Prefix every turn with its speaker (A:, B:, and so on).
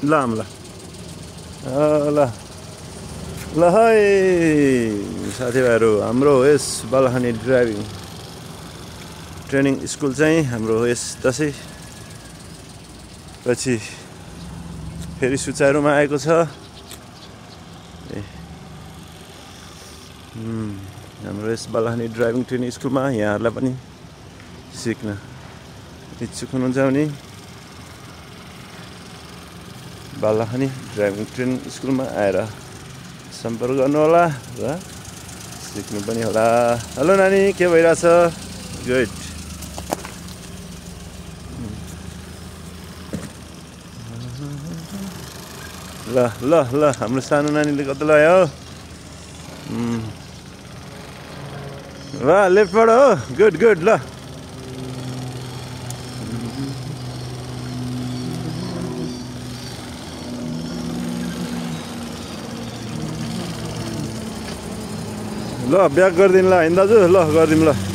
A: ल ल ल है साथीभाइहरू हाम्रो यस बालाखानी ड्राइभिङ ट्रेनिङ स्कुल चाहिँ हाम्रो यस दसैँ पछि फेरि सुचारुमा आएको छ। हाम्रो यस बालाखानी ड्राइभिङ ट्रेनिङ स्कुलमा यहाँहरूलाई पनि सिक्न इच्छुक हुनुहुन्छ भने बालाखानी ड्राइभिङ ट्रेनिङ स्कुलमा आएर सम्पर्क गर्नुहोला र सिक्नु पनि होला। हेलो नानी, के भइरहेछ? गुड। ल ल ल हाम्रो सानो नानीले कता लग्यो? ल लेफ्टबाट हो। Good good. ल ल ब्याक गरिदिनु ल दाजु। ल गरिदिउँ ल।